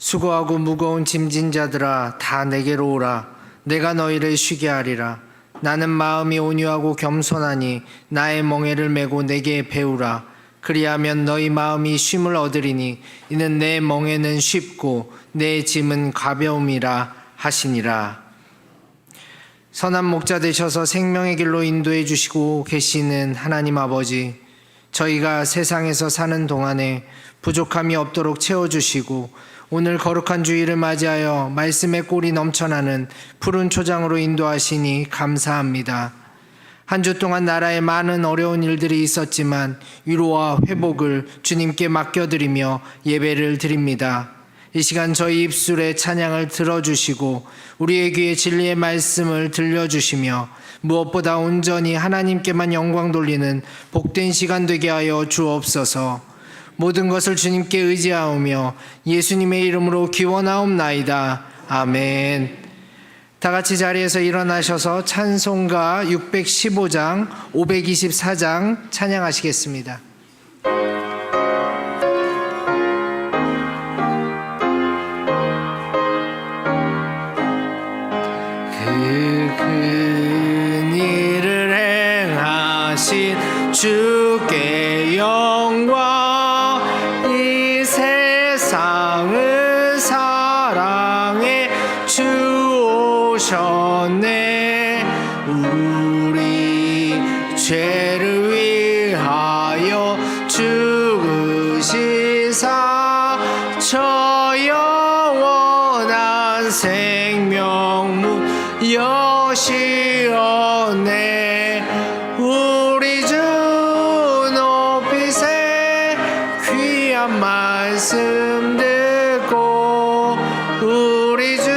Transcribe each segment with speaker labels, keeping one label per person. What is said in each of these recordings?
Speaker 1: 수고하고 무거운 짐진 자들아 다 내게로 오라. 내가 너희를 쉬게 하리라. 나는 마음이 온유하고 겸손하니 나의 멍에를 메고 내게 배우라. 그리하면 너희 마음이 쉼을 얻으리니 이는 내 멍에는 쉽고 내 짐은 가벼움이라 하시니라. 선한 목자 되셔서 생명의 길로 인도해 주시고 계시는 하나님 아버지, 저희가 세상에서 사는 동안에 부족함이 없도록 채워주시고 오늘 거룩한 주일을 맞이하여 말씀의 꼴이 넘쳐나는 푸른 초장으로 인도하시니 감사합니다. 한 주 동안 나라에 많은 어려운 일들이 있었지만 위로와 회복을 주님께 맡겨드리며 예배를 드립니다. 이 시간 저희 입술에 찬양을 들어주시고 우리의 귀에 진리의 말씀을 들려주시며 무엇보다 온전히 하나님께만 영광 돌리는 복된 시간 되게 하여 주옵소서. 모든 것을 주님께 의지하오며 예수님의 이름으로 기원하옵나이다. 아멘. 다 같이 자리에서 일어나셔서 찬송가 615장, 524장 찬양하시겠습니다. 큰 일을 행하신 주께 영광, 이 세상을 사랑해 주 오셨네. 우리 죄를 위하여 죽으시사 저 영원한 생명문 여시었네. 우리 주 높이세 귀한 말씀 듣고 우리 주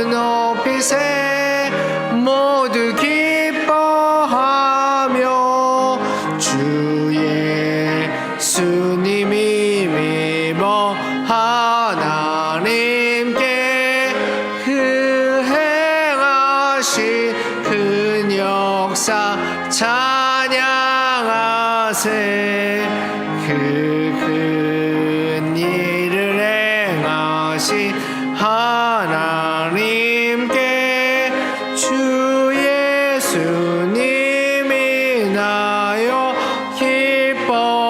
Speaker 1: 높이세 모두 기뻐하며 주 예수님이 믿어 하나님께 그 행하신 큰 역사 찬양하세. 큰 일을 행하신 하나님께 주 예수님이 나여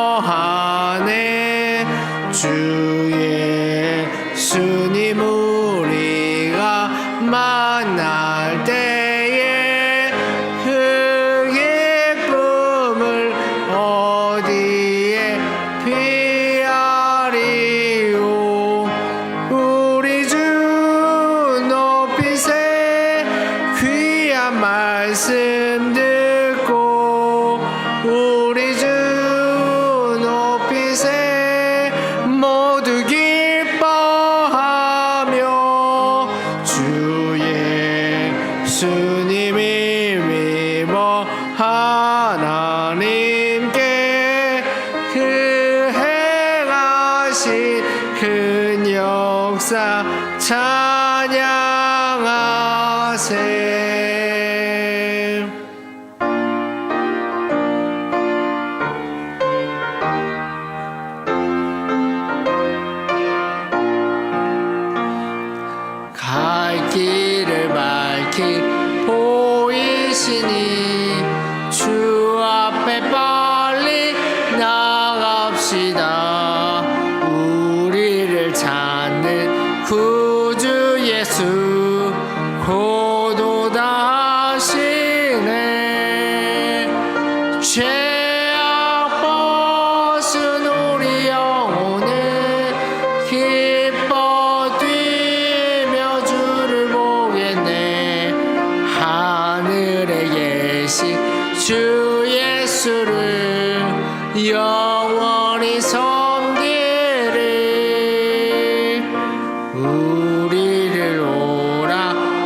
Speaker 1: 기뻐하네. 주 예수님 우리가 만날 때에 그 기쁨을 어디에 비하리요. 우리 주 높이세 귀한 말씀 듣고 우리 주 높이세 모두 기뻐하며 주 예수님이 믿어 하나님께 그 행하신 큰 역사 찬양하세. 갈 길을 밝히 보이시니 주 앞에 빨리 나갑시다. 우리를 찾는 구주 예수 곧 오다 하시네. 죄악 벗은 우리 영혼은 기뻐 뛰며 주를 보겠네. 하늘에 계신 주 예수를 영원히 섬기리. 우리를 오라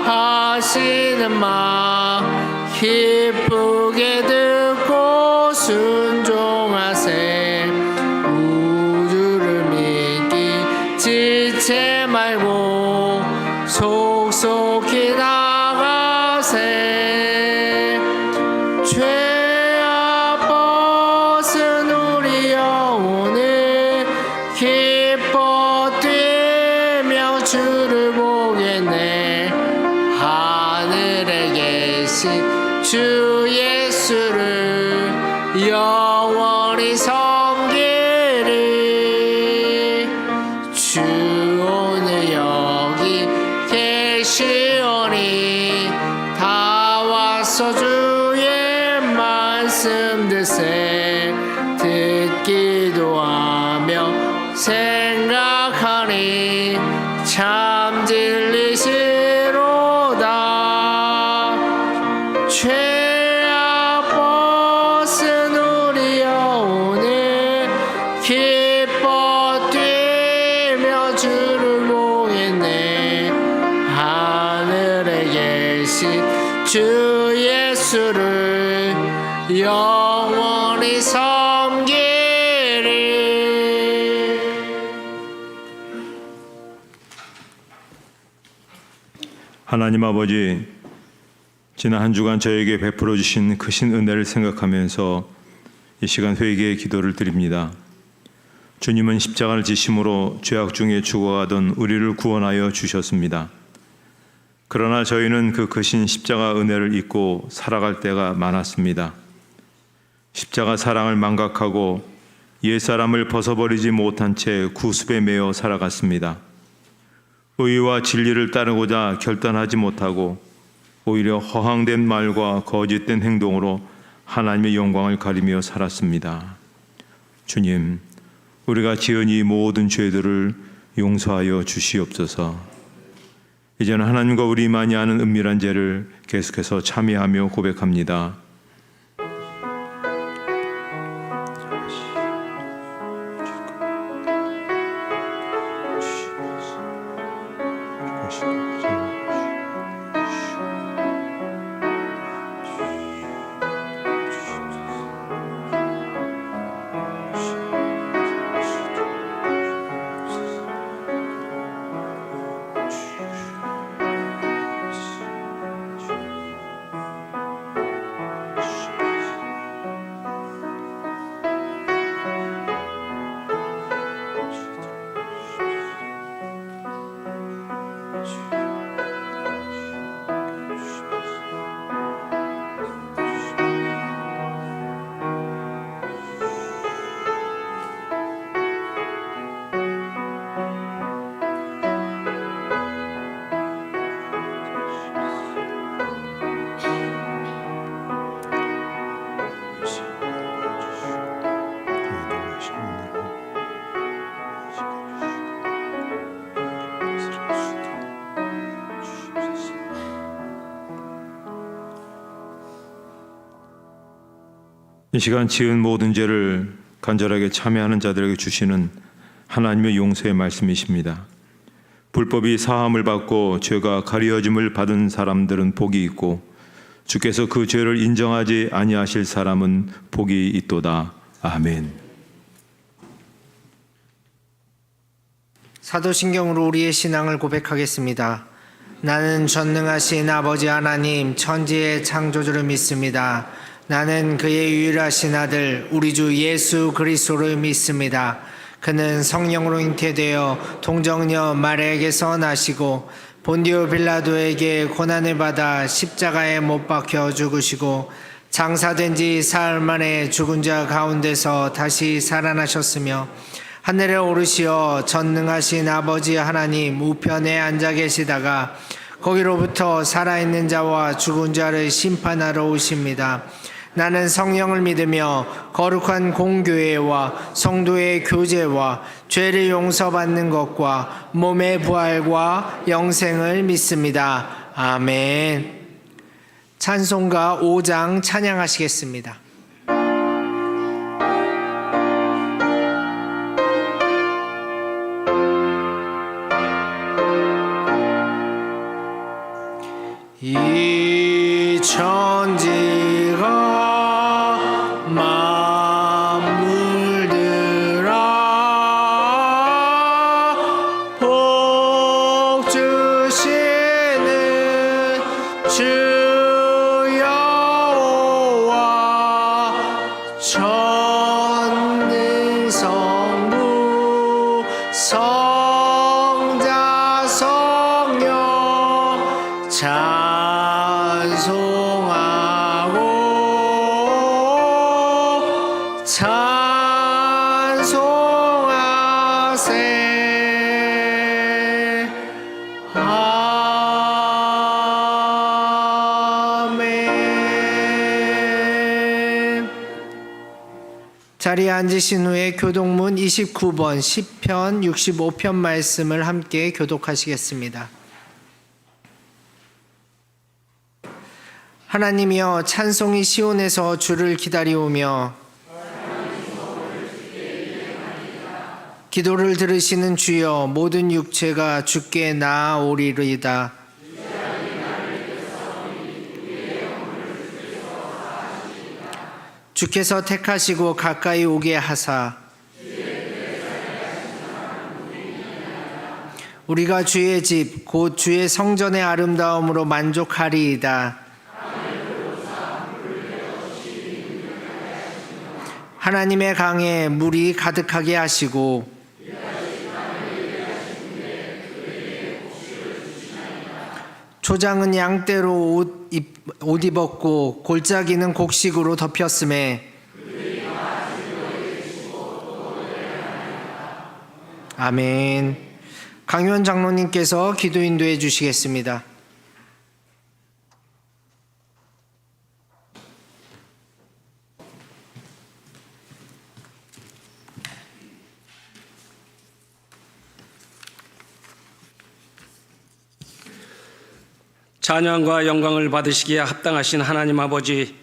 Speaker 1: 하시는 말 기쁘게 듣고 순종하세. 우주를 믿기 지체 말고 속속히 나가세. 죄악 벗은 우리 영혼을 기뻐 뛰 뛰며 주를 보겠네. 하늘에 계신 주 예수를 영원히 섬기리. 주 오늘 여기 계시오니 다 와서 주의 말씀 듣세. 듣기도 하며 생각하니 참 진리시로다. 죄악 벗은 우리 영혼을 기뻐 뛰며 주를 보겠네. 하늘에 계신 주 예수를 영원히 섬기리.
Speaker 2: 하나님 아버지, 지난 한 주간 저에게 베풀어 주신 크신 은혜를 생각하면서 이 시간 회개의 기도를 드립니다. 주님은 십자가를 지심으로 죄악 중에 죽어가던 우리를 구원하여 주셨습니다. 그러나 저희는 그 크신 십자가 은혜를 잊고 살아갈 때가 많았습니다. 십자가 사랑을 망각하고 옛사람을 벗어버리지 못한 채 구습에 매여 살아갔습니다. 의와 진리를 따르고자 결단하지 못하고 오히려 허황된 말과 거짓된 행동으로 하나님의 영광을 가리며 살았습니다. 주님, 우리가 지은 이 모든 죄들을 용서하여 주시옵소서. 이제는 하나님과 우리만이 아는 은밀한 죄를 계속해서 참회하며 고백합니다. 이 시간 지은 모든 죄를 간절하게 참회하는 자들에게 주시는 하나님의 용서의 말씀이십니다. 불법이 사함을 받고 죄가 가려짐을 받은 사람들은 복이 있고 주께서 그 죄를 인정하지 아니하실 사람은 복이 있도다. 아멘.
Speaker 1: 사도신경으로 우리의 신앙을 고백하겠습니다. 나는 전능하신 아버지 하나님 천지의 창조주를 믿습니다. 나는 그의 유일하신 아들 우리 주 예수 그리스도를 믿습니다. 그는 성령으로 잉태되어 동정녀 마리아에게서 나시고 본디오 빌라도에게 고난을 받아 십자가에 못 박혀 죽으시고 장사된 지 사흘 만에 죽은 자 가운데서 다시 살아나셨으며 하늘에 오르시어 전능하신 아버지 하나님 우편에 앉아 계시다가 거기로부터 살아있는 자와 죽은 자를 심판하러 오십니다. 나는 성령을 믿으며 거룩한 공교회와 성도의 교제와 죄를 용서받는 것과 몸의 부활과 영생을 믿습니다. 아멘. 찬송가 5장 찬양하시겠습니다. 이 천지가 전능성부 성자 찬송하고 찬송하세. 아멘. 자리에 앉으신 후에 교독문 29번 시편 65편 말씀을 함께 교독하시겠습니다. 하나님이여, 찬송이 시온에서 주를 기다리오며 기도를 들으시는 주여, 모든 육체가 주께 나아오리이다. 주께서 택하시고 가까이 오게 하사 우리가 주의 집 곧 주의 성전의 아름다움으로 만족하리이다. 하나님의 강에 물이 가득하게 하시고 초장은 양떼로 옷 입었고 골짜기는 곡식으로 덮였음에 아멘. 강유원 장로님께서 기도 인도해 주시겠습니다.
Speaker 3: 찬양과 영광을 받으시기에 합당하신 하나님 아버지,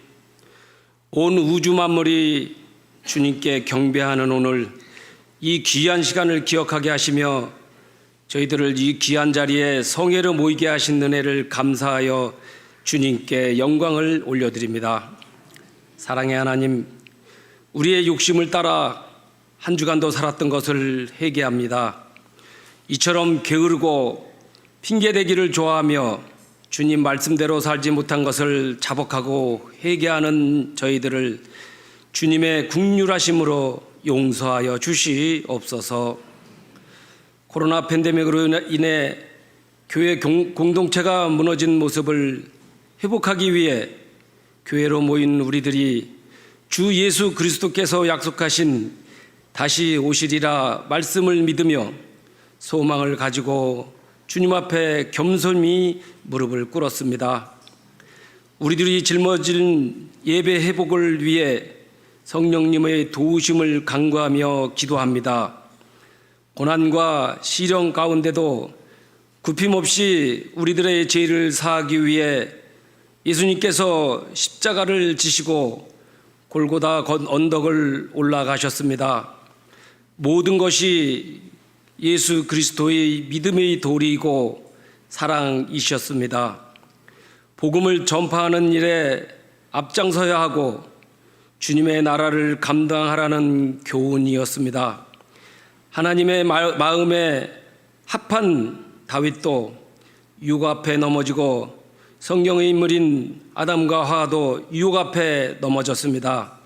Speaker 3: 온 우주 만물이 주님께 경배하는 오늘 이 귀한 시간을 기억하게 하시며 저희들을 이 귀한 자리에 성회로 모이게 하신 은혜를 감사하여 주님께 영광을 올려드립니다. 사랑의 하나님, 우리의 욕심을 따라 한 주간도 살았던 것을 회개합니다. 이처럼 게으르고 핑계대기를 좋아하며 주님 말씀대로 살지 못한 것을 자복하고 회개하는 저희들을 주님의 긍휼하심으로 용서하여 주시옵소서. 코로나 팬데믹으로 인해 교회 공동체가 무너진 모습을 회복하기 위해 교회로 모인 우리들이 주 예수 그리스도께서 약속하신 다시 오시리라 말씀을 믿으며 소망을 가지고 주님 앞에 겸손히 무릎을 꿇었습니다. 우리들이 짊어진 예배 회복을 위해 성령님의 도우심을 간구하며 기도합니다. 고난과 시련 가운데도 굽힘없이 우리들의 죄를 사하기 위해 예수님께서 십자가를 지시고 골고다 언덕을 올라가셨습니다. 모든 것이 예수 그리스도의 믿음의 도리이고 사랑이셨습니다. 복음을 전파하는 일에 앞장서야 하고 주님의 나라를 감당하라는 교훈이었습니다. 하나님의 마음에 합한 다윗도 유혹 앞에 넘어지고 성경의 인물인 아담과 하와도 유혹 앞에 넘어졌습니다.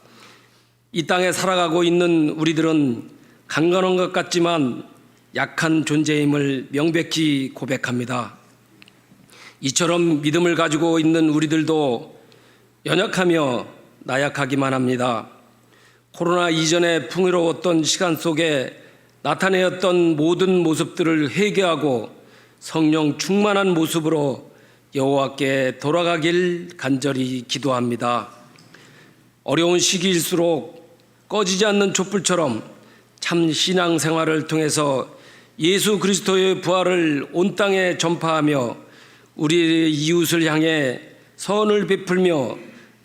Speaker 3: 이 땅에 살아가고 있는 우리들은 강건한 것 같지만 약한 존재임을 명백히 고백합니다. 이처럼 믿음을 가지고 있는 우리들도 연약하며 나약하기만 합니다. 코로나 이전에 풍요로웠던 시간 속에 나타내었던 모든 모습들을 회개하고 성령 충만한 모습으로 여호와께 돌아가길 간절히 기도합니다. 어려운 시기일수록 꺼지지 않는 촛불처럼 참 신앙생활을 통해서 예수 그리스도의 부활을 온 땅에 전파하며 우리의 이웃을 향해 선을 베풀며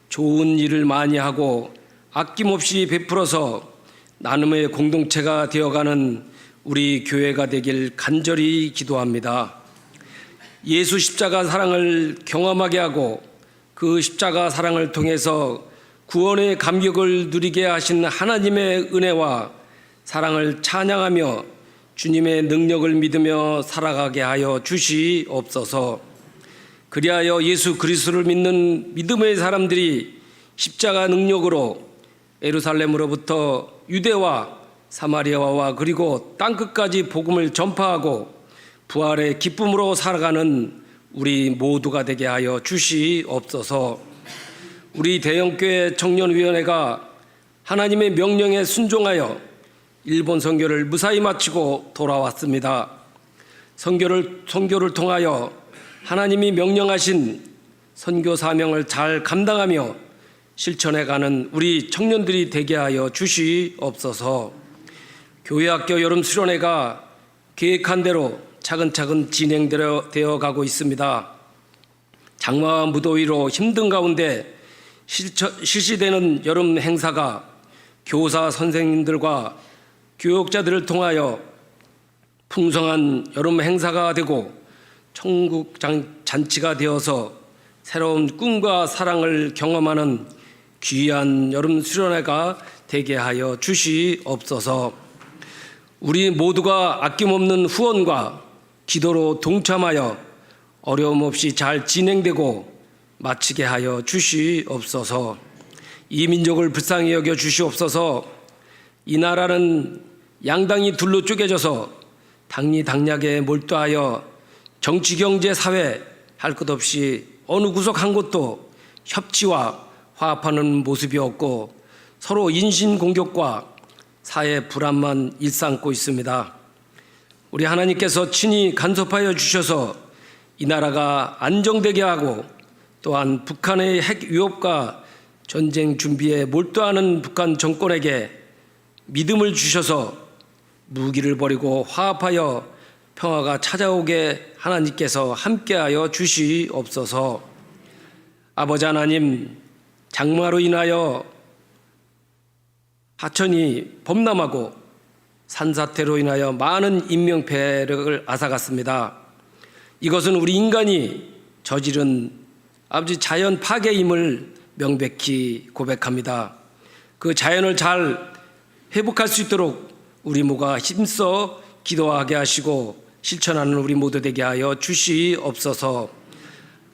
Speaker 3: 좋은 일을 많이 하고 아낌없이 베풀어서 나눔의 공동체가 되어가는 우리 교회가 되길 간절히 기도합니다. 예수 십자가 사랑을 경험하게 하고 그 십자가 사랑을 통해서 구원의 감격을 누리게 하신 하나님의 은혜와 사랑을 찬양하며 주님의 능력을 믿으며 살아가게 하여 주시옵소서. 그리하여 예수 그리스도를 믿는 믿음의 사람들이 십자가 능력으로 예루살렘으로부터 유대와 사마리아와 그리고 땅끝까지 복음을 전파하고 부활의 기쁨으로 살아가는 우리 모두가 되게 하여 주시옵소서. 우리 대형교회 청년위원회가 하나님의 명령에 순종하여 일본 선교를 무사히 마치고 돌아왔습니다. 선교를 통하여 하나님이 명령하신 선교 사명을 잘 감당하며 실천해가는 우리 청년들이 되게 하여 주시옵소서. 교회학교 여름 수련회가 계획한 대로 차근차근 진행되어 가고 있습니다. 장마와 무더위로 힘든 가운데 실시되는 여름 행사가 교사 선생님들과 교육자들을 통하여 풍성한 여름 행사가 되고 천국 잔치가 되어서 새로운 꿈과 사랑을 경험하는 귀한 여름 수련회가 되게 하여 주시옵소서. 우리 모두가 아낌없는 후원과 기도로 동참하여 어려움 없이 잘 진행되고 마치게 하여 주시옵소서. 이 민족을 불쌍히 여겨 주시옵소서. 이 나라는 양당이 둘로 쪼개져서 당리당략에 몰두하여 정치, 경제, 사회 할 것 없이 어느 구석 한 곳도 협치와 화합하는 모습이 없고 서로 인신 공격과 사회 불안만 일삼고 있습니다. 우리 하나님께서 친히 간섭하여 주셔서 이 나라가 안정되게 하고 또한 북한의 핵 위협과 전쟁 준비에 몰두하는 북한 정권에게 믿음을 주셔서 무기를 버리고 화합하여 평화가 찾아오게 하나님께서 함께하여 주시옵소서. 아버지 하나님, 장마로 인하여 하천이 범람하고 산사태로 인하여 많은 인명피해를 앗아갔습니다. 이것은 우리 인간이 저지른 아버지 자연 파괴임을 명백히 고백합니다. 그 자연을 잘 회복할 수 있도록 우리 모가 힘써 기도하게 하시고 실천하는 우리 모두 되게 하여 주시옵소서.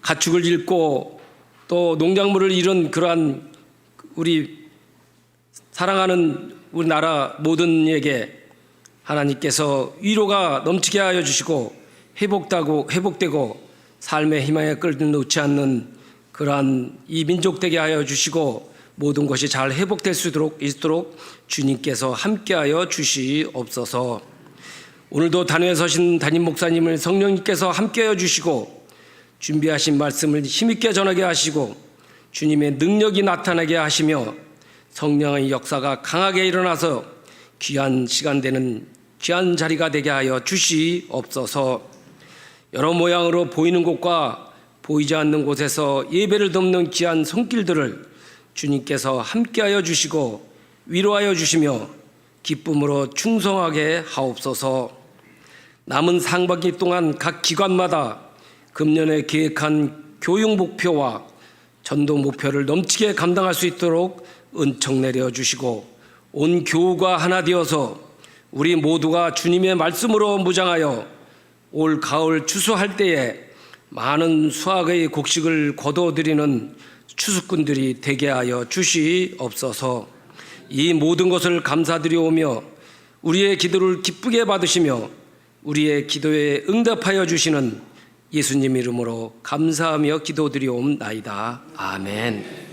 Speaker 3: 가축을 잃고 또 농작물을 잃은 그러한 우리 사랑하는 우리나라 모든 이에게 하나님께서 위로가 넘치게 하여 주시고 회복되고 삶의 희망에 끌어놓지 않는 그러한 이 민족 되게 하여 주시고 모든 것이 잘 회복될 수 있도록 주님께서 함께하여 주시옵소서. 오늘도 단회에 서신 담임 목사님을 성령님께서 함께하여 주시고 준비하신 말씀을 힘있게 전하게 하시고 주님의 능력이 나타나게 하시며 성령의 역사가 강하게 일어나서 귀한 시간 되는 귀한 자리가 되게 하여 주시옵소서. 여러 모양으로 보이는 곳과 보이지 않는 곳에서 예배를 돕는 귀한 손길들을 주님께서 함께하여 주시고 위로하여 주시며 기쁨으로 충성하게 하옵소서. 남은 상반기 동안 각 기관마다 금년에 계획한 교육 목표와 전도 목표를 넘치게 감당할 수 있도록 은총 내려 주시고 온 교우가 하나 되어서 우리 모두가 주님의 말씀으로 무장하여 올 가을 추수할 때에 많은 수확의 곡식을 거둬들이는 추수꾼들이 되게 하여 주시옵소서. 이 모든 것을 감사드리오며 우리의 기도를 기쁘게 받으시며 우리의 기도에 응답하여 주시는 예수님 이름으로 감사하며 기도드리옵나이다. 아멘.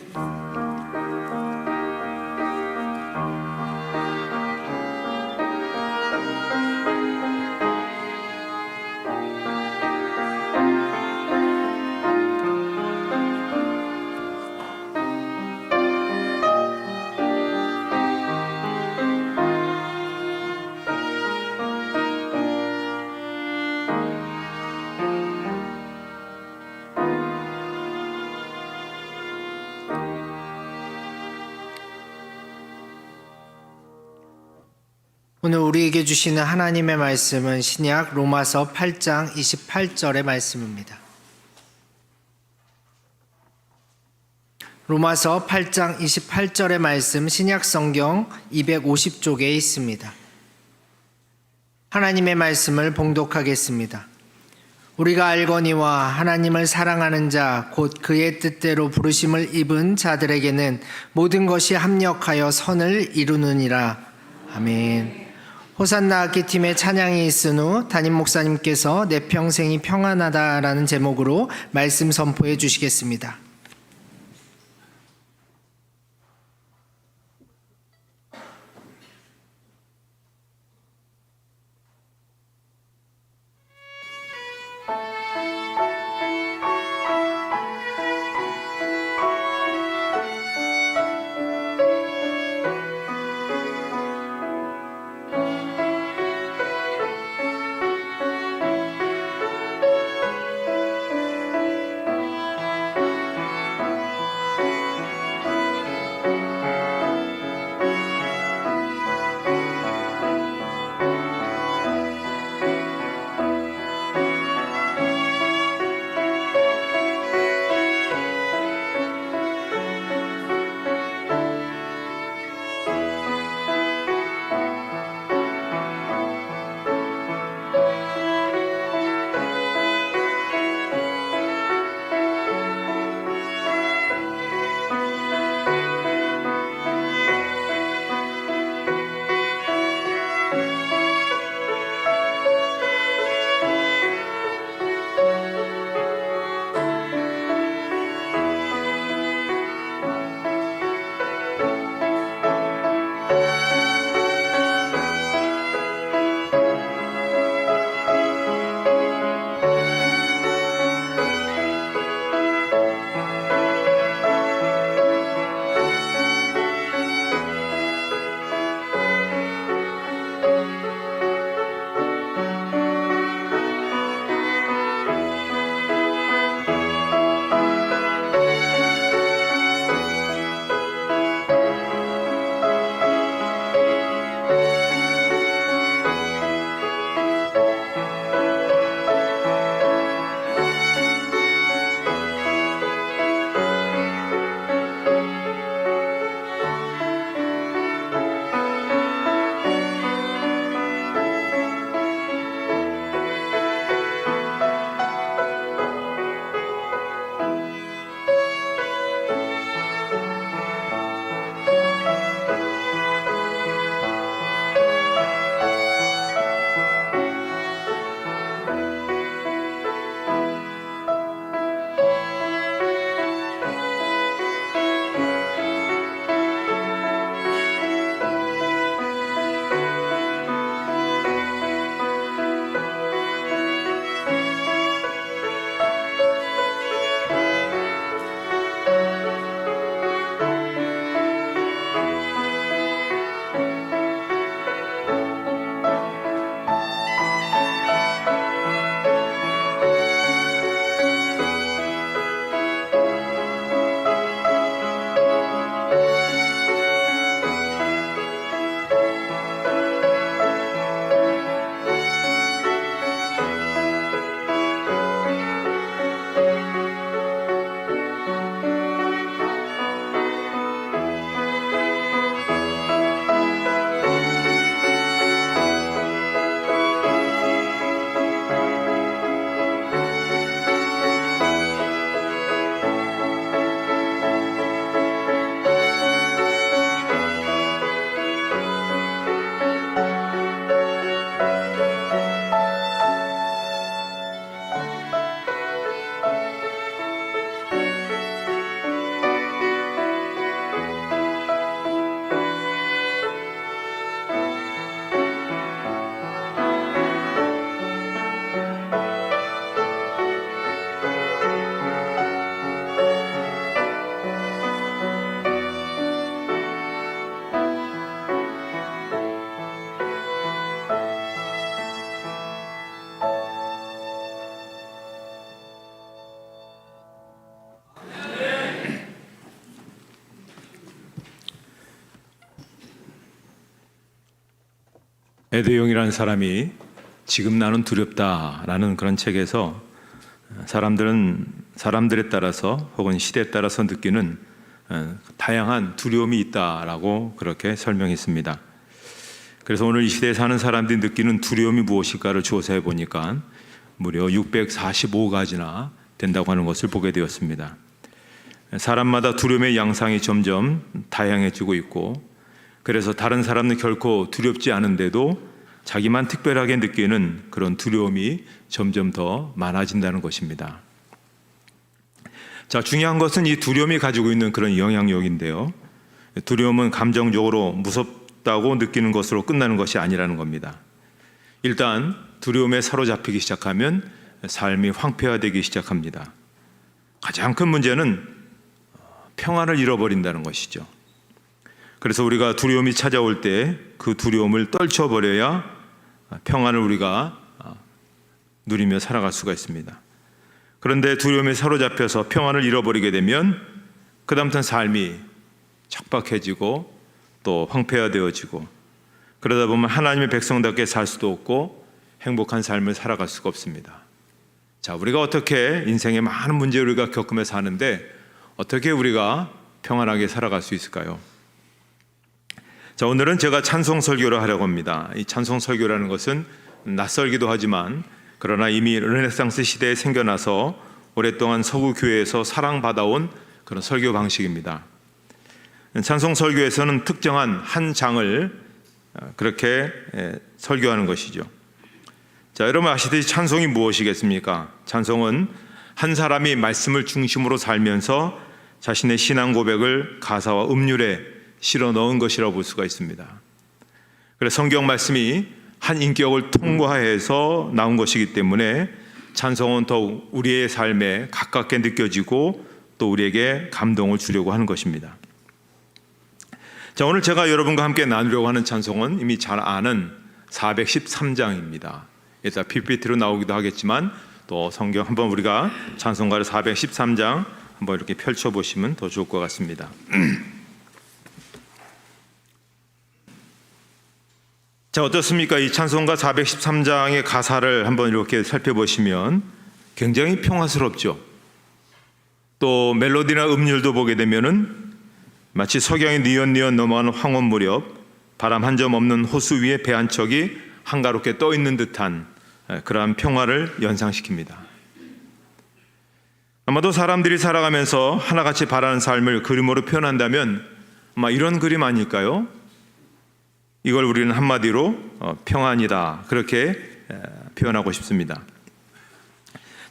Speaker 1: 오늘 우리에게 주시는 하나님의 말씀은 신약 로마서 8장 28절의 말씀입니다. 로마서 8장 28절의 말씀 신약 성경 250쪽에 있습니다. 하나님의 말씀을 봉독하겠습니다. 우리가 알거니와 하나님을 사랑하는 자 곧 그의 뜻대로 부르심을 입은 자들에게는 모든 것이 합력하여 선을 이루느니라. 아멘. 호산나 악기팀의 찬양이 있은 후 담임 목사님께서 내 평생이 평안하다라는 제목으로 말씀 선포해 주시겠습니다.
Speaker 2: 에드용이라는 사람이 지금 나는 두렵다라는 그런 책에서 사람들은 사람들에 따라서 혹은 시대에 따라서 느끼는 다양한 두려움이 있다라고 그렇게 설명했습니다. 그래서 오늘 이 시대에 사는 사람들이 느끼는 두려움이 무엇일까를 조사해 보니까 무려 645가지나 된다고 하는 것을 보게 되었습니다. 사람마다 두려움의 양상이 점점 다양해지고 있고, 그래서 다른 사람은 결코 두렵지 않은데도 자기만 특별하게 느끼는 그런 두려움이 점점 더 많아진다는 것입니다. 자, 중요한 것은 이 두려움이 가지고 있는 그런 영향력인데요. 두려움은 감정적으로 무섭다고 느끼는 것으로 끝나는 것이 아니라는 겁니다. 일단 두려움에 사로잡히기 시작하면 삶이 황폐화되기 시작합니다. 가장 큰 문제는 평안을 잃어버린다는 것이죠. 그래서 우리가 두려움이 찾아올 때 그 두려움을 떨쳐버려야 평안을 우리가 누리며 살아갈 수가 있습니다. 그런데 두려움에 사로잡혀서 평안을 잃어버리게 되면 그다음부터는 삶이 척박해지고 또 황폐화되어지고, 그러다 보면 하나님의 백성답게 살 수도 없고 행복한 삶을 살아갈 수가 없습니다. 자, 우리가 어떻게 인생의 많은 문제를 우리가 겪으면서 사는데 어떻게 우리가 평안하게 살아갈 수 있을까요? 자, 오늘은 제가 찬송 설교를 하려고 합니다. 이 찬송 설교라는 것은 낯설기도 하지만 그러나 이미 르네상스 시대에 생겨나서 오랫동안 서구 교회에서 사랑받아온 그런 설교 방식입니다. 찬송 설교에서는 특정한 한 장을 그렇게 설교하는 것이죠. 자, 여러분 아시듯이 찬송이 무엇이겠습니까? 찬송은 한 사람이 말씀을 중심으로 살면서 자신의 신앙 고백을 가사와 음률에 실어 넣은 것이라고 볼 수가 있습니다. 그래서 성경 말씀이 한 인격을 통과해서 나온 것이기 때문에 찬송은 더욱 우리의 삶에 가깝게 느껴지고 또 우리에게 감동을 주려고 하는 것입니다. 자, 오늘 제가 여러분과 함께 나누려고 하는 찬송은 이미 잘 아는 413장입니다. 일단 PPT로 나오기도 하겠지만 또 성경 한번 우리가 찬송가를 413장 한번 이렇게 펼쳐보시면 더 좋을 것 같습니다. 자, 어떻습니까? 이 찬송가 413장의 가사를 한번 이렇게 살펴보시면 굉장히 평화스럽죠. 또 멜로디나 음률도 보게 되면은 마치 석양이 뉘엿뉘엿 넘어가는 황혼 무렵 바람 한 점 없는 호수 위에 배 한 척이 한가롭게 떠 있는 듯한 그러한 평화를 연상시킵니다. 아마도 사람들이 살아가면서 하나같이 바라는 삶을 그림으로 표현한다면 아마 이런 그림 아닐까요? 이걸 우리는 한마디로 평안이다, 그렇게 표현하고 싶습니다.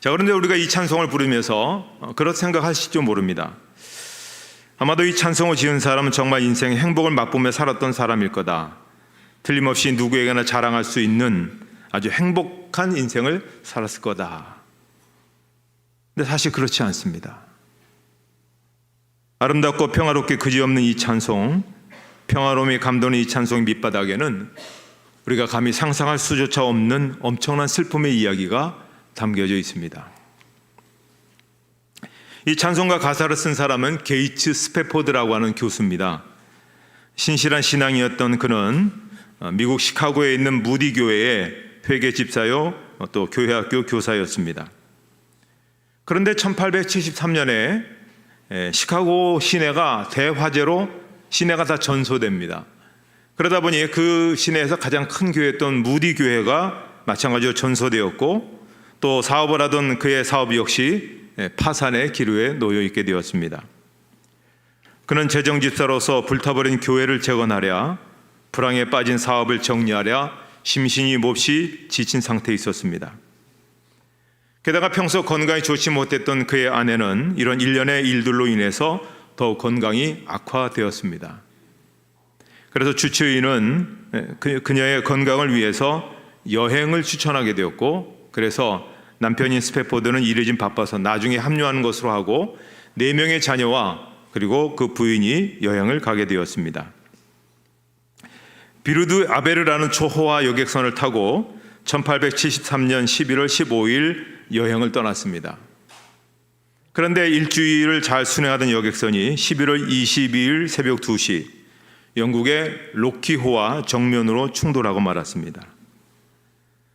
Speaker 2: 자, 그런데 우리가 이 찬송을 부르면서 그렇게 생각하실지 모릅니다. 아마도 이 찬송을 지은 사람은 정말 인생의 행복을 맛보며 살았던 사람일 거다. 틀림없이 누구에게나 자랑할 수 있는 아주 행복한 인생을 살았을 거다. 근데 사실 그렇지 않습니다. 아름답고 평화롭게 그지없는 이 찬송, 평화로움이 감도는 이 찬송의 밑바닥에는 우리가 감히 상상할 수조차 없는 엄청난 슬픔의 이야기가 담겨져 있습니다. 이 찬송가 가사를 쓴 사람은 게이츠 스패포드라고 하는 교수입니다. 신실한 신앙이었던 그는 미국 시카고에 있는 무디 교회의 회계 집사요 또 교회학교 교사였습니다. 그런데 1873년에 시카고 시내가 대화재로 시내가 다 전소됩니다. 그러다 보니 그 시내에서 가장 큰 교회였던 무디 교회가 마찬가지로 전소되었고 또 사업을 하던 그의 사업 역시 파산의 기류에 놓여 있게 되었습니다. 그는 재정집사로서 불타버린 교회를 재건하랴, 불황에 빠진 사업을 정리하랴 심신이 몹시 지친 상태에 있었습니다. 게다가 평소 건강이 좋지 못했던 그의 아내는 이런 일련의 일들로 인해서 더욱 건강이 악화되었습니다. 그래서 주치의는 그녀의 건강을 위해서 여행을 추천하게 되었고, 그래서 남편인 스패포드는 일이 좀 바빠서 나중에 합류하는 것으로 하고 4명의 자녀와 그리고 그 부인이 여행을 가게 되었습니다. 비루드 아베르라는 초호화 여객선을 타고 1873년 11월 15일 여행을 떠났습니다. 그런데 일주일을 잘 순회하던 여객선이 11월 22일 새벽 2시 영국의 로키호와 정면으로 충돌하고 말았습니다.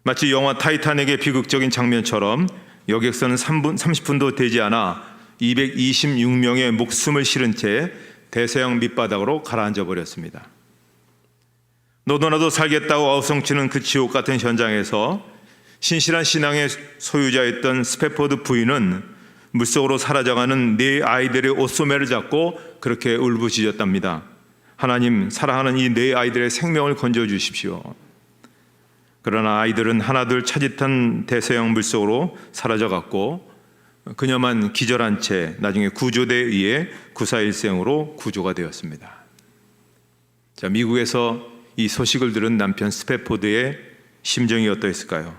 Speaker 2: 마치 영화 타이타닉의 비극적인 장면처럼 여객선은 30분도 되지 않아 226명의 목숨을 실은 채 대서양 밑바닥으로 가라앉아 버렸습니다. 너도 나도 살겠다고 어우성치는 그 지옥 같은 현장에서 신실한 신앙의 소유자였던 스패포드 부인은 물속으로 사라져가는 4 아이들의 옷소매를 잡고 그렇게 울부짖었답니다. 하나님, 사랑하는 이 4 아이들의 생명을 건져주십시오. 그러나 아이들은 하나둘 차짓한 대서양 물속으로 사라져갔고 그녀만 기절한 채 나중에 구조대에 의해 구사일생으로 구조가 되었습니다. 자, 미국에서 이 소식을 들은 남편 스패포드의 심정이 어떠했을까요?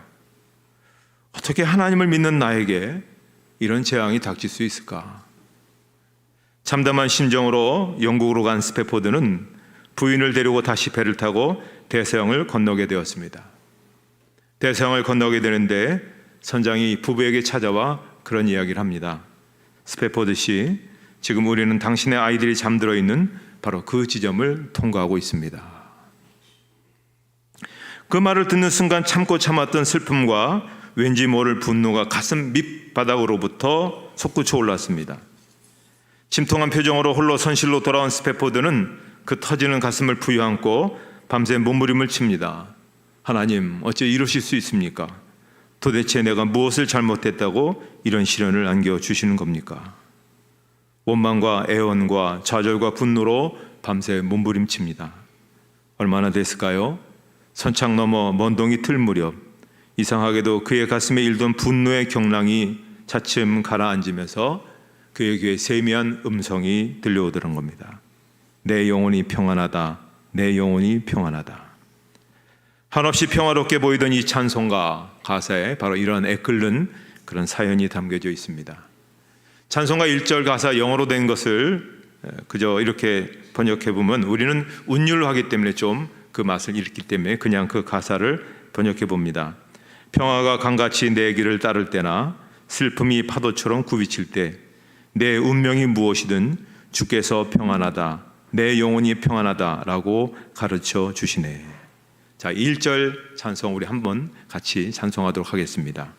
Speaker 2: 어떻게 하나님을 믿는 나에게 이런 재앙이 닥칠 수 있을까? 참담한 심정으로 영국으로 간 스패포드는 부인을 데리고 다시 배를 타고 대서양을 건너게 되었습니다. 대서양을 건너게 되는데 선장이 부부에게 찾아와 그런 이야기를 합니다. 스패포드 씨, 지금 우리는 당신의 아이들이 잠들어 있는 바로 그 지점을 통과하고 있습니다. 그 말을 듣는 순간 참고 참았던 슬픔과 왠지 모를 분노가 가슴 밑바닥으로부터 솟구쳐 올랐습니다. 침통한 표정으로 홀로 선실로 돌아온 스패포드는 그 터지는 가슴을 부여안고 밤새 몸부림을 칩니다. 하나님, 어째 이러실 수 있습니까? 도대체 내가 무엇을 잘못했다고 이런 시련을 안겨주시는 겁니까? 원망과 애원과 좌절과 분노로 밤새 몸부림칩니다. 얼마나 됐을까요? 선창 넘어 먼 동이 틀 무렵 이상하게도 그의 가슴에 일던 분노의 경랑이 차츰 가라앉으면서 그의 귀에 세미한 음성이 들려오더란 겁니다. 내 영혼이 평안하다. 내 영혼이 평안하다. 한없이 평화롭게 보이던 이 찬송가 가사에 바로 이런 애끓는 그런 사연이 담겨져 있습니다. 찬송가 1절 가사 영어로 된 것을 그저 이렇게 번역해 보면 우리는 운율로 하기 때문에 좀 그 맛을 잃기 때문에 그냥 그 가사를 번역해 봅니다. 평화가 강같이 내 길을 따를 때나 슬픔이 파도처럼 굽이칠 때 내 운명이 무엇이든 주께서 평안하다. 내 영혼이 평안하다라고 가르쳐 주시네. 자, 1절 찬송 우리 한번 같이 찬송하도록 하겠습니다.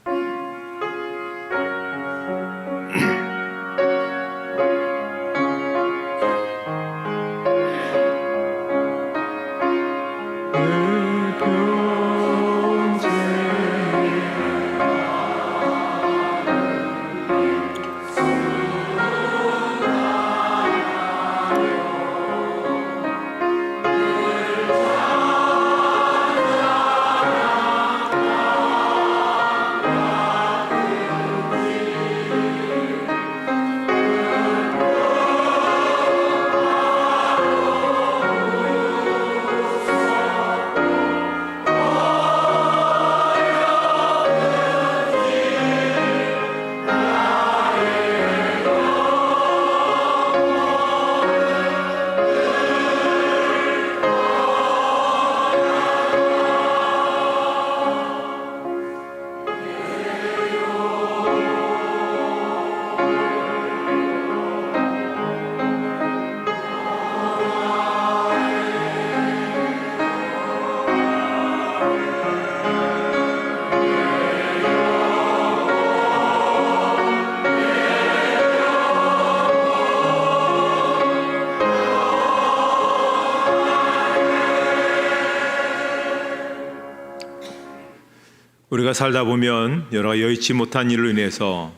Speaker 2: 우리가 살다 보면 여러 여의치 못한 일로 인해서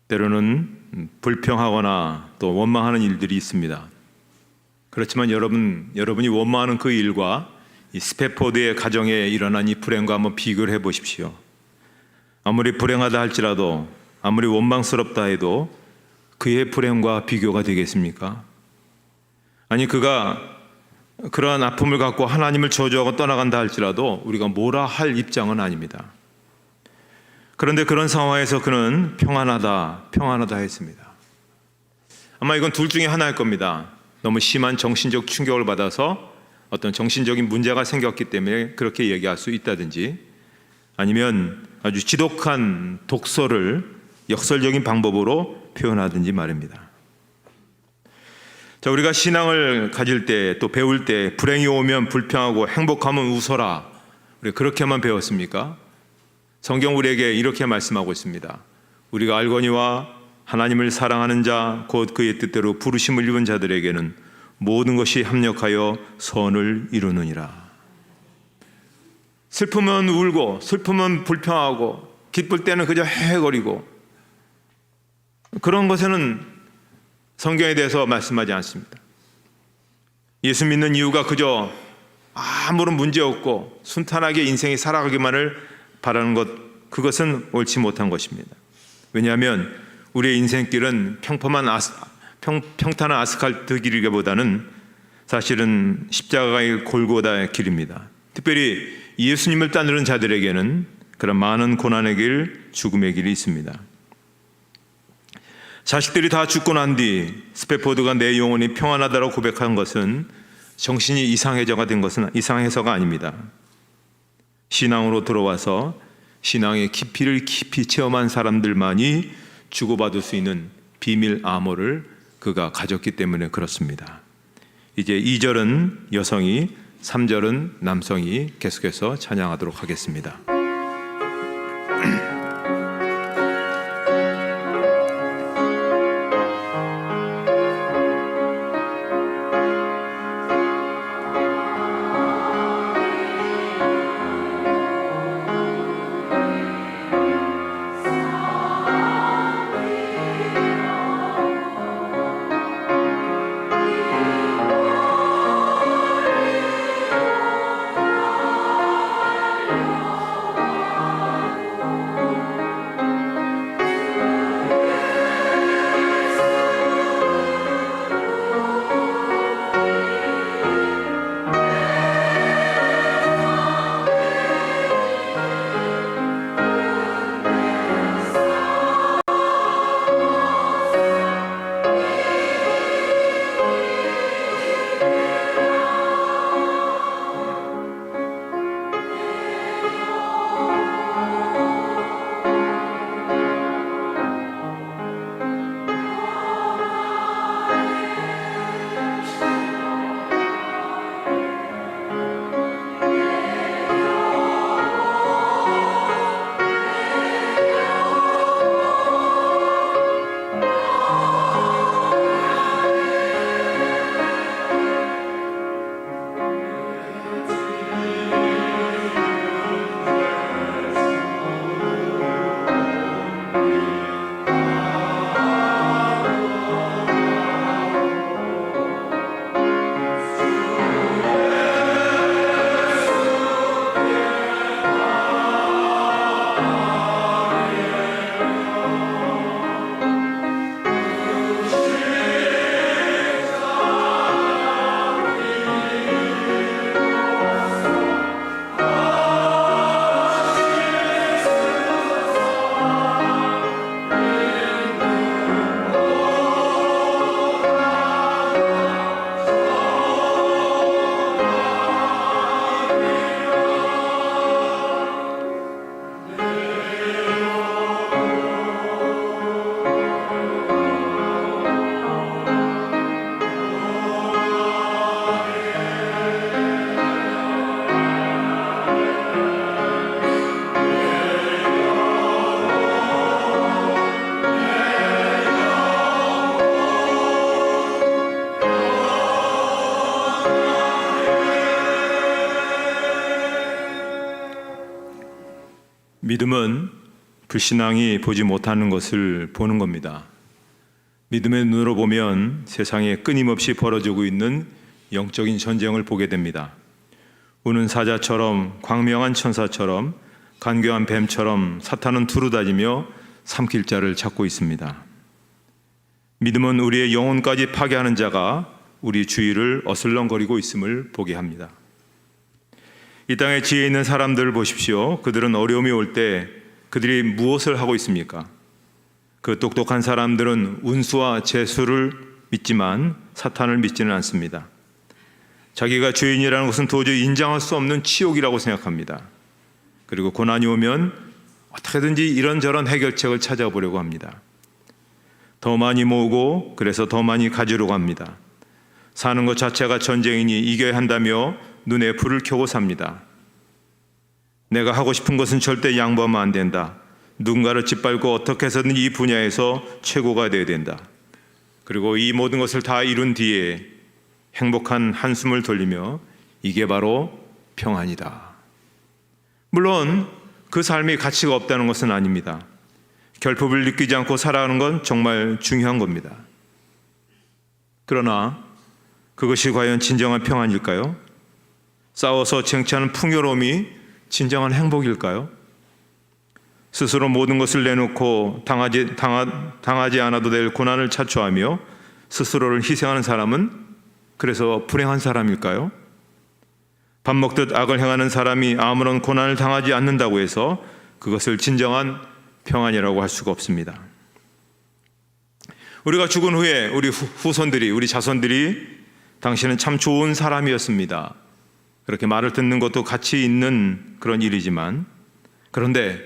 Speaker 2: 때로는 불평하거나 또 원망하는 일들이 있습니다. 그렇지만 여러분이 원망하는 그 일과 이 스패포드의 가정에 일어난 이 불행과 한번 비교를 해보십시오. 아무리 불행하다 할지라도 아무리 원망스럽다 해도 그의 불행과 비교가 되겠습니까? 아니 그가 그러한 아픔을 갖고 하나님을 저주하고 떠나간다 할지라도 우리가 뭐라 할 입장은 아닙니다. 그런데 그런 상황에서 그는 평안하다 했습니다. 아마 이건 둘 중에 하나일 겁니다. 너무 심한 정신적 충격을 받아서 어떤 정신적인 문제가 생겼기 때문에 그렇게 얘기할 수 있다든지 아니면 아주 지독한 독서를 역설적인 방법으로 표현하든지 말입니다. 자, 우리가 신앙을 가질 때 또 배울 때 불행이 오면 불평하고 행복하면 웃어라. 우리 그렇게만 배웠습니까? 성경 우리에게 이렇게 말씀하고 있습니다. 우리가 알거니와 하나님을 사랑하는 자 곧 그의 뜻대로 부르심을 입은 자들에게는 모든 것이 합력하여 선을 이루느니라. 슬프면 울고 슬프면 불평하고 기쁠 때는 그저 헤헤거리고 그런 것에는 성경에 대해서 말씀하지 않습니다. 예수 믿는 이유가 그저 아무런 문제 없고 순탄하게 인생이 살아가기만을 바라는 것, 그것은 옳지 못한 것입니다. 왜냐하면 우리의 인생길은 평탄한 아스팔트 길이기보다는 사실은 십자가의 골고다의 길입니다. 특별히 예수님을 따르는 자들에게는 그런 많은 고난의 길, 죽음의 길이 있습니다. 자식들이 다 죽고 난 뒤 스패포드가 내 영혼이 평안하다고 고백한 것은 정신이 이상해서가 아닙니다. 신앙으로 들어와서 신앙의 깊이를 깊이 체험한 사람들만이 주고받을 수 있는 비밀 암호를 그가 가졌기 때문에 그렇습니다. 이제 2절은 여성이, 3절은 남성이 계속해서 찬양하도록 하겠습니다. 믿음은 불신앙이 보지 못하는 것을 보는 겁니다. 믿음의 눈으로 보면 세상에 끊임없이 벌어지고 있는 영적인 전쟁을 보게 됩니다. 우는 사자처럼, 광명한 천사처럼, 간교한 뱀처럼 사탄은 두루다니며 삼킬 자를 찾고 있습니다. 믿음은 우리의 영혼까지 파괴하는 자가 우리 주위를 어슬렁거리고 있음을 보게 합니다. 이 땅에 지혜 있는 사람들을 보십시오. 그들은 어려움이 올 때 그들이 무엇을 하고 있습니까? 그 똑똑한 사람들은 운수와 재수를 믿지만 사탄을 믿지는 않습니다. 자기가 죄인이라는 것은 도저히 인정할 수 없는 치욕이라고 생각합니다. 그리고 고난이 오면 어떻게든지 이런저런 해결책을 찾아보려고 합니다. 더 많이 모으고 그래서 더 많이 가지려고 합니다. 사는 것 자체가 전쟁이니 이겨야 한다며 눈에 불을 켜고 삽니다. 내가 하고 싶은 것은 절대 양보하면 안 된다. 누군가를 짓밟고 어떻게 해서든 이 분야에서 최고가 되어야 된다. 그리고 이 모든 것을 다 이룬 뒤에 행복한 한숨을 돌리며 이게 바로 평안이다. 물론 그 삶이 가치가 없다는 것은 아닙니다. 결핍을 느끼지 않고 살아가는 건 정말 중요한 겁니다. 그러나 그것이 과연 진정한 평안일까요? 싸워서 쟁취하는 풍요로움이 진정한 행복일까요? 스스로 모든 것을 내놓고 당하지 않아도 될 고난을 자초하며 스스로를 희생하는 사람은 그래서 불행한 사람일까요? 밥 먹듯 악을 행하는 사람이 아무런 고난을 당하지 않는다고 해서 그것을 진정한 평안이라고 할 수가 없습니다. 우리가 죽은 후에 우리 후손들이, 우리 자손들이 당신은 참 좋은 사람이었습니다, 그렇게 말을 듣는 것도 가치 있는 그런 일이지만, 그런데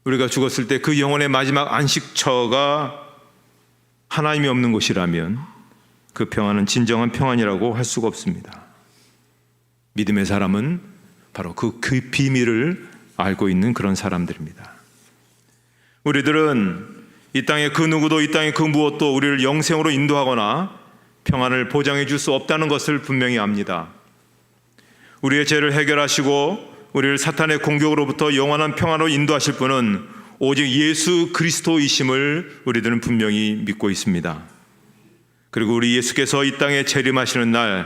Speaker 2: 우리가 죽었을 때 그 영혼의 마지막 안식처가 하나님이 없는 곳이라면 그 평안은 진정한 평안이라고 할 수가 없습니다. 믿음의 사람은 바로 그 비밀을 알고 있는 그런 사람들입니다. 우리들은 이 땅의 그 누구도, 이 땅의 그 무엇도 우리를 영생으로 인도하거나 평안을 보장해 줄 수 없다는 것을 분명히 압니다. 우리의 죄를 해결하시고 우리를 사탄의 공격으로부터 영원한 평안으로 인도하실 분은 오직 예수 그리스도이심을 우리들은 분명히 믿고 있습니다. 그리고 우리 예수께서 이 땅에 재림하시는 날,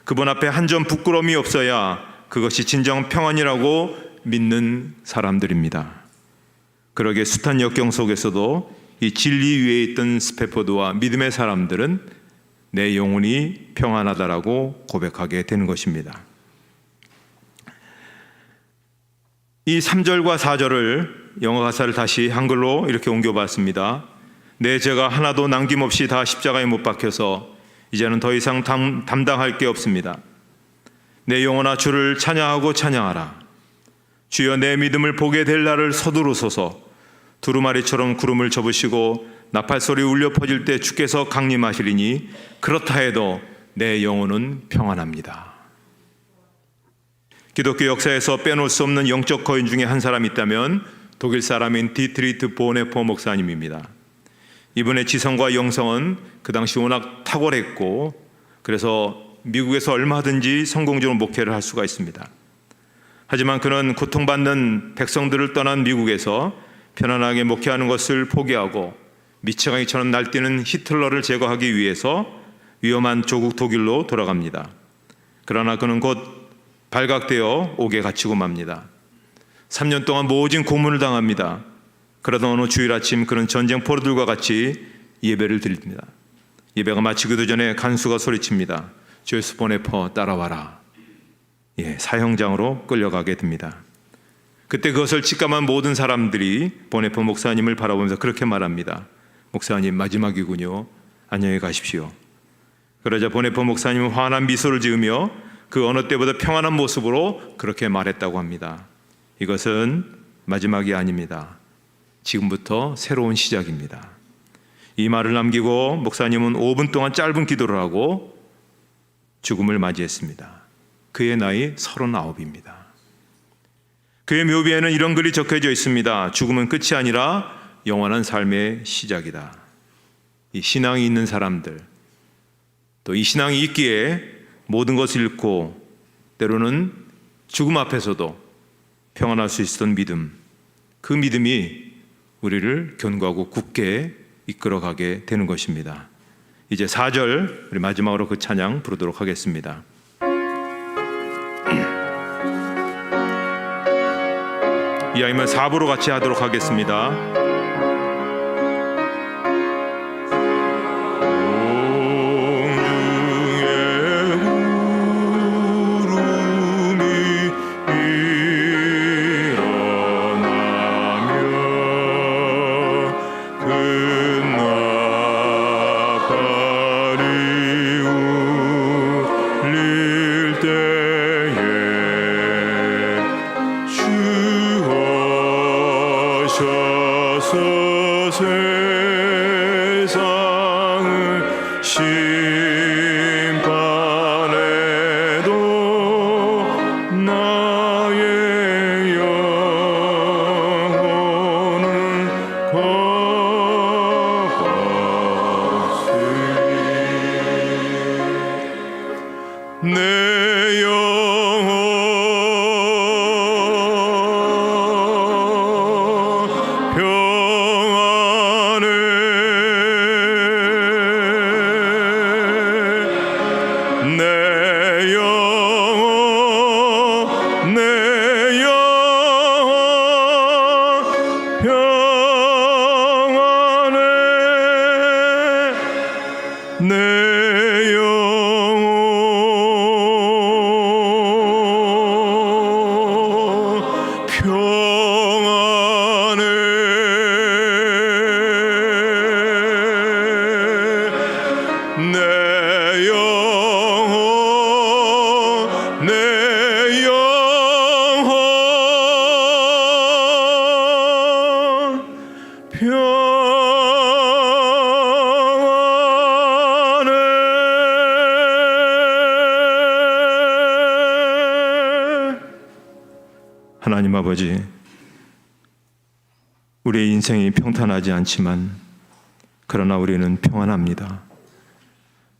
Speaker 2: 그분 앞에 한 점 부끄러움이 없어야 그것이 진정 평안이라고 믿는 사람들입니다. 그러게 숱한 역경 속에서도 이 진리 위에 있던 스페포드와 믿음의 사람들은 내 영혼이 평안하다라고 고백하게 되는 것입니다. 이 3절과 4절을 영어 가사를 다시 한글로 이렇게 옮겨봤습니다. 내 죄가 하나도 남김없이 다 십자가에 못 박혀서 이제는 더 이상 담당할 게 없습니다. 내 영혼아 주를 찬양하고 찬양하라. 주여 내 믿음을 보게 될 날을 서두르소서. 두루마리처럼 구름을 접으시고 나팔소리 울려 퍼질 때 주께서 강림하시리니 그렇다 해도 내 영혼은 평안합니다. 기독교 역사에서 빼놓을 수 없는 영적 거인 중에 한 사람이 있다면 독일 사람인 디트리트 보네포 목사님입니다. 이분의 지성과 영성은 그 당시 워낙 탁월했고, 그래서 미국에서 얼마든지 성공적으로 목회를 할 수가 있습니다. 하지만 그는 고통받는 백성들을 떠난 미국에서 편안하게 목회하는 것을 포기하고 미치광이처럼 날뛰는 히틀러를 제거하기 위해서 위험한 조국 독일로 돌아갑니다. 그러나 그는 곧 발각되어 옥에 갇히고 맙니다. 3년 동안 모진 고문을 당합니다. 그러던 어느 주일 아침 그는 전쟁 포로들과 같이 예배를 드립니다. 예배가 마치기도 전에 간수가 소리칩니다. 조이스 보네포 따라와라. 사형장으로 끌려가게 됩니다. 그때 그것을 직감한 모든 사람들이 보네포 목사님을 바라보면서 그렇게 말합니다. 목사님, 마지막이군요. 안녕히 가십시오. 그러자 보네포 목사님은 환한 미소를 지으며 그 어느 때보다 평안한 모습으로 그렇게 말했다고 합니다. 이것은 마지막이 아닙니다. 지금부터 새로운 시작입니다. 이 말을 남기고 목사님은 5분 동안 짧은 기도를 하고 죽음을 맞이했습니다. 그의 나이 39입니다. 그의 묘비에는 이런 글이 적혀져 있습니다. 죽음은 끝이 아니라 영원한 삶의 시작이다. 이 신앙이 있는 사람들, 또 이 신앙이 있기에 모든 것을 잃고 때로는 죽음 앞에서도 평안할 수 있었던 믿음, 그 믿음이 우리를 견고하고 굳게 이끌어가게 되는 것입니다. 이제 4절 우리 마지막으로 그 찬양 부르도록 하겠습니다. 이왕이면 4부로 같이 하도록 하겠습니다.
Speaker 4: 내 영혼
Speaker 2: 내 영혼 내 영혼 평안해. 하나님 아버지, 우리의 인생이 평탄하지 않지만 그러나 우리는 평안합니다.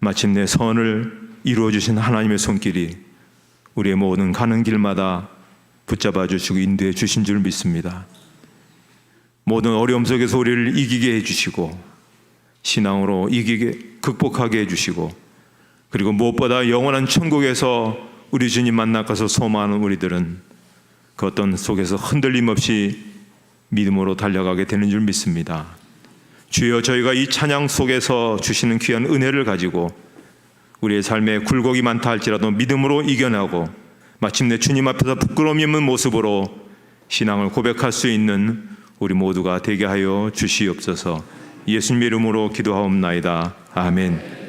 Speaker 2: 마침내 선을 이루어주신 하나님의 손길이 우리의 모든 가는 길마다 붙잡아 주시고 인도해 주신 줄 믿습니다. 모든 어려움 속에서 우리를 이기게 해주시고 신앙으로 극복하게 해주시고 그리고 무엇보다 영원한 천국에서 우리 주님 만나가서 소망하는 우리들은 그 어떤 속에서 흔들림 없이 믿음으로 달려가게 되는 줄 믿습니다. 주여, 저희가 이 찬양 속에서 주시는 귀한 은혜를 가지고 우리의 삶에 굴곡이 많다 할지라도 믿음으로 이겨나고 마침내 주님 앞에서 부끄러움이 없는 모습으로 신앙을 고백할 수 있는 우리 모두가 되게 하여 주시옵소서. 예수님의 이름으로 기도하옵나이다. 아멘.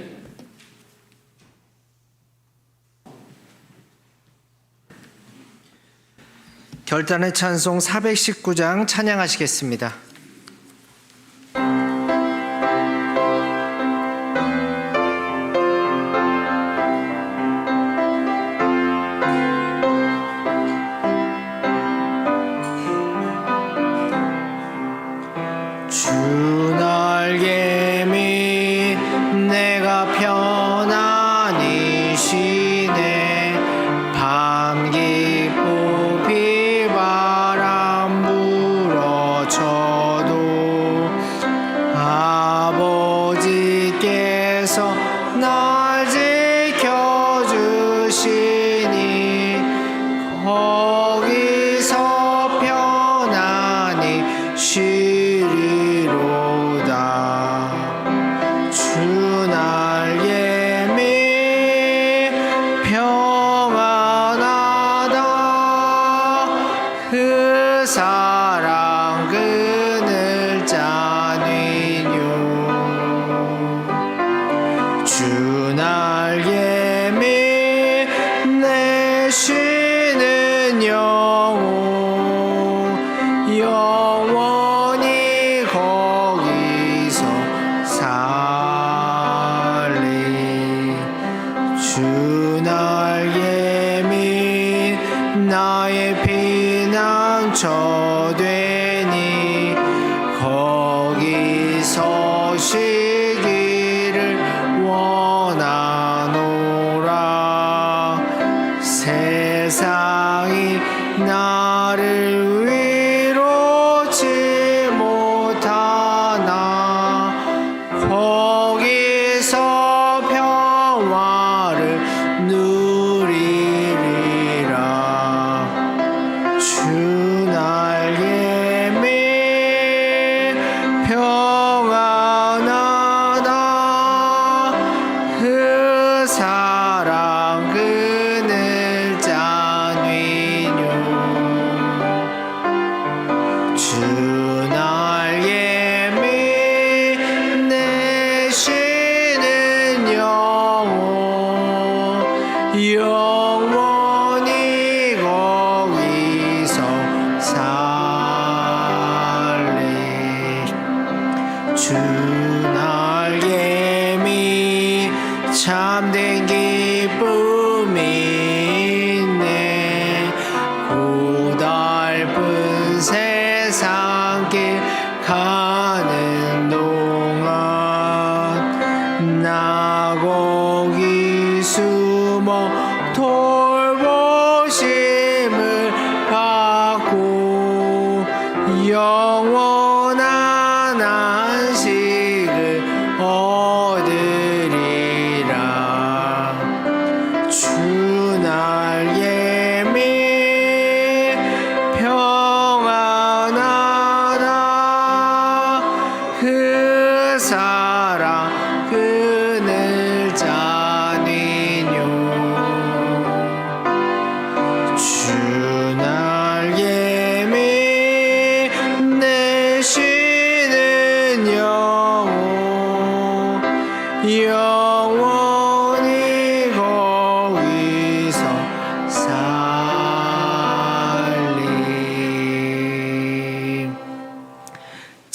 Speaker 1: 결단의 찬송 419장 찬양하시겠습니다. 주 날개미 내가 편안히 쉬네. 밤 깊고 비바람 불어쳐도 아버지께서 날 지켜주시니 거기서 편안히 쉬리로다. 주 날개미 평안하다. 그 사랑 그늘 짜니뇨. 주 날개미 내 쉬는 영혼 영원히 거기서 살리. 주 날개미 나의 피난처 되니 거기서 쉬기를 원하노라. 세상이 나를 위로치 못하나 거기서 평화를 누리리라. 주 날개미 평안하다. 그 사랑 그늘 짜니뇨. 주 날개미 내 쉬는 영혼 영원히 거기서 살리. 주 날개미 참된 기쁨이 있네. 고달픈 세상길 가는 동안 나 거기 숨어 돌보심을 받고 영원한 안식을 얻으리라. 주 날개미 평안하다. 그 사랑 그늘 짜니뇨. 주 날개미 내 쉬는 영혼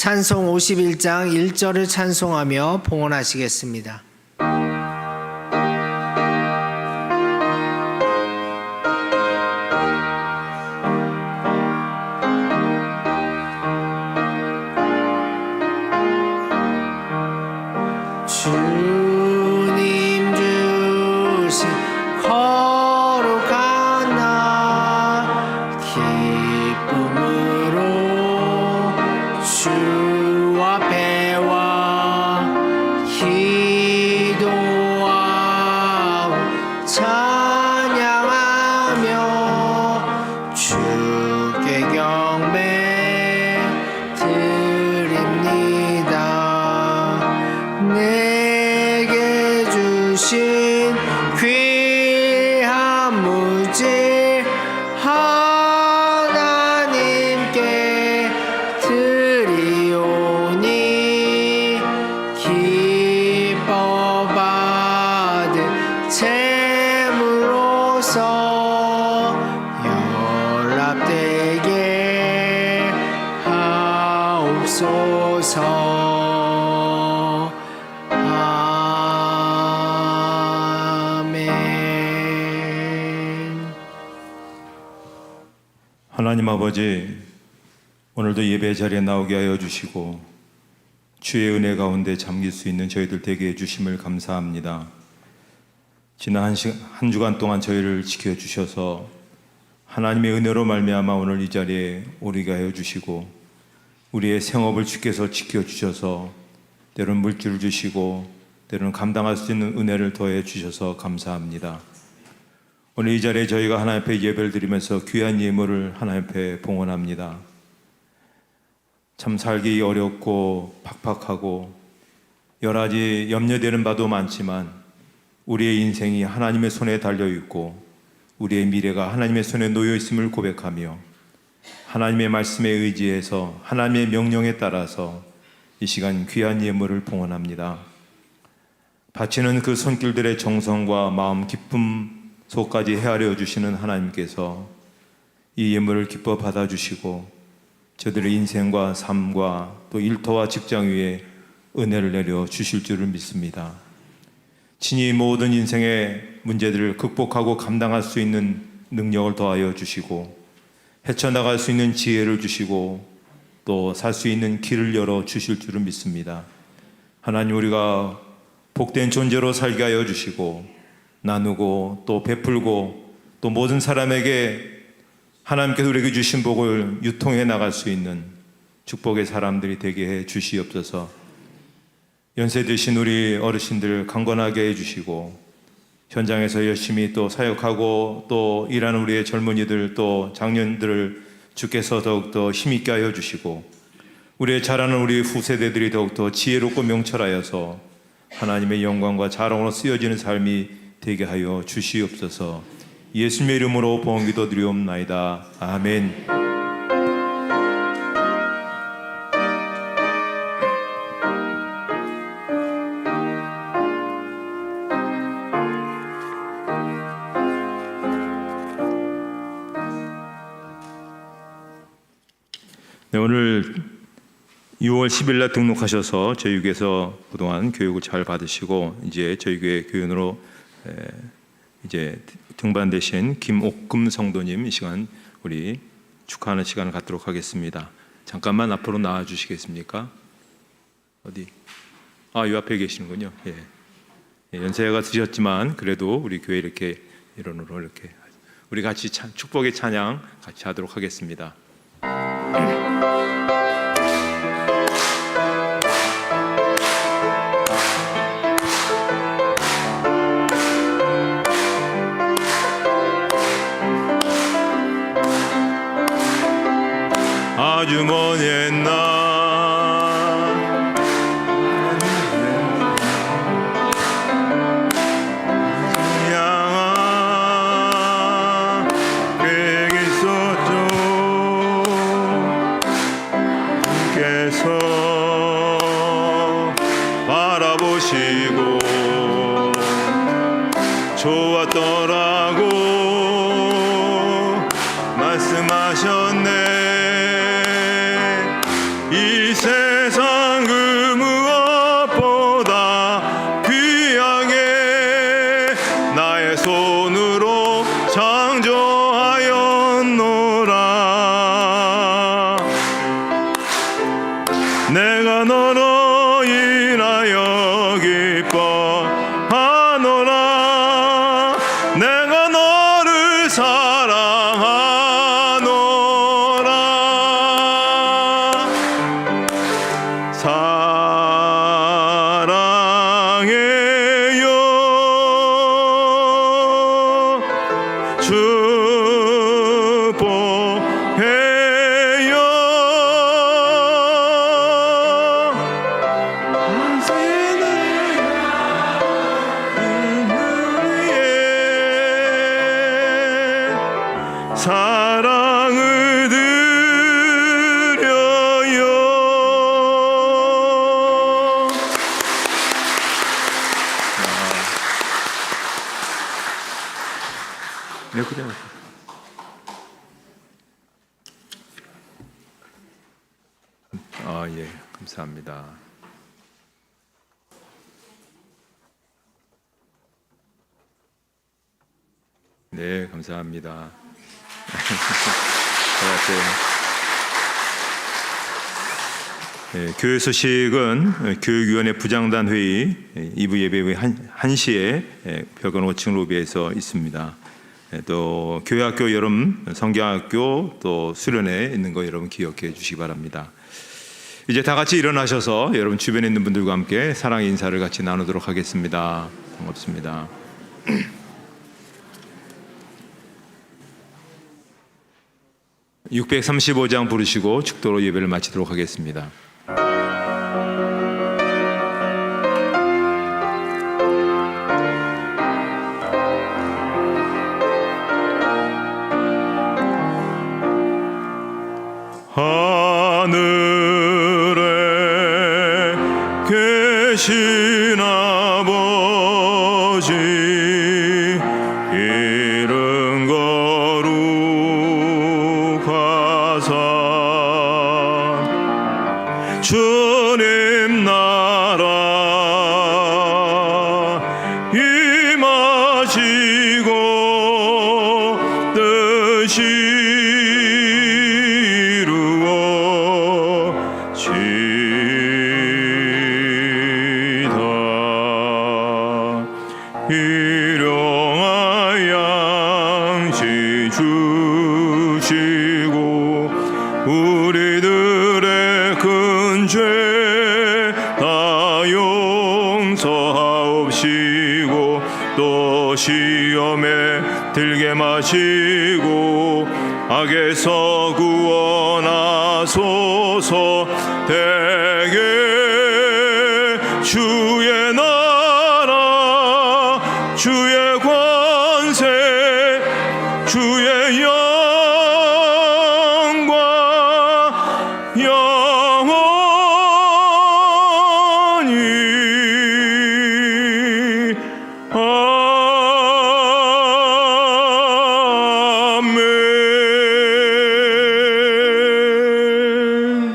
Speaker 1: 찬송 51장 1절을 찬송하며 봉헌하시겠습니다. 주님 주신 거룩한 날 기쁨으로 주 앞에와 기도하고 찬양하며 주께 경배 드립니다. 내게 주신 귀한 물질 하나님께 드리오니 기뻐 받은 제물로서 연락되게 하옵소서. 아멘.
Speaker 2: 하나님 아버지, 오늘도 예배 자리에 나오게 하여 주시고 주의 은혜 가운데 잠길 수 있는 저희들 되게 해주심을 감사합니다. 지난 한 주간 동안 저희를 지켜주셔서 하나님의 은혜로 말미암아 오늘 이 자리에 오르게 하여 주시고 우리의 생업을 주께서 지켜주셔서 때로는 물질을 주시고 때로는 감당할 수 있는 은혜를 더해 주셔서 감사합니다. 오늘 이 자리에 저희가 하나님 앞에 예배를 드리면서 귀한 예물을 하나님 앞에 봉헌합니다. 참 살기 어렵고 팍팍하고 여러 가지 염려되는 바도 많지만 우리의 인생이 하나님의 손에 달려있고 우리의 미래가 하나님의 손에 놓여있음을 고백하며 하나님의 말씀에 의지해서 하나님의 명령에 따라서 이 시간 귀한 예물을 봉헌합니다. 바치는 그 손길들의 정성과 마음 기쁨 속까지 헤아려 주시는 하나님께서 이 예물을 기뻐 받아주시고 저들의 인생과 삶과 또 일터와 직장 위에 은혜를 내려 주실 줄을 믿습니다. 친히 모든 인생의 문제들을 극복하고 감당할 수 있는 능력을 더하여 주시고 헤쳐나갈 수 있는 지혜를 주시고 또 살 수 있는 길을 열어 주실 줄을 믿습니다. 하나님, 우리가 복된 존재로 살게 하여 주시고 나누고 또 베풀고 또 모든 사람에게 하나님께서 우리에게 주신 복을 유통해 나갈 수 있는 축복의 사람들이 되게 해 주시옵소서. 연세 드신 우리 어르신들 강건하게 해 주시고 현장에서 열심히 또 사역하고 또 일하는 우리의 젊은이들 또 장년들을 주께서 더욱더 힘있게 하여 주시고 우리의 자라는 우리 후세대들이 더욱더 지혜롭고 명철하여서 하나님의 영광과 자랑으로 쓰여지는 삶이 되게 하여 주시옵소서. 예수님의 이름으로 봉헌기도 드리옵나이다. 아멘. 네, 오늘 6월 10일 날 등록하셔서 저희 교회에서 그동안 교육을 잘 받으시고 이제 저희 교회 교연으로 이제 등반되신 김옥금 성도님 이 시간 우리 축하하는 시간을 갖도록 하겠습니다. 잠깐만 앞으로 나와 주시겠습니까? 어디? 이 앞에 계시는군요. 예. 연세가 드셨지만 그래도 우리 교회 이렇게 일원으로 이렇게 우리 같이 축복의 찬양 같이 하도록 하겠습니다. 아주 먼 옛날 양아 계획 있었죠. 주께서 바라보시고 좋았더라고 말씀하셨네. 이 세상 인하여 기뻐하노라. 내가 너를 사랑하노라. 사랑해요. 축복해요. 사랑을 드려요. 네, 그래요. 예, 감사합니다. 네, 감사합니다. 네, 교회 소식은 교육위원회 부장단 회의 2부 예배 1시에 벽원 5층 로비에서 있습니다. 또 교회학교 여름 성경학교 또 수련회 있는 거 여러분 기억해 주시기 바랍니다. 이제 다 같이 일어나셔서 여러분 주변에 있는 분들과 함께 사랑의 인사를 같이 나누도록 하겠습니다. 반갑습니다. 635장 부르시고 축도로 예배를 마치도록 하겠습니다. 하늘에 계신 아버지 이름 거룩하사 주님 나라 임하시고 뜻이 일용할 양식 주시고 우리들의 큰 죄 다 용서하옵시고 또 시험에 들게 마시고 악에서 구원하소서. 대개 주의 나라 주의 권세 주의 영광 영원히 아멘.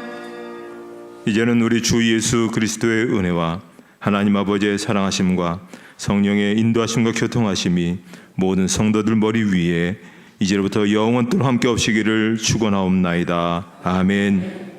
Speaker 2: 이제는 우리 주 예수 그리스도의 은혜와 하나님 아버지의 사랑하심과 성령의 인도하심과 교통하심이 모든 성도들 머리 위에 이제로부터 영원토록 함께 없시기를 축원하옵나이다. 아멘.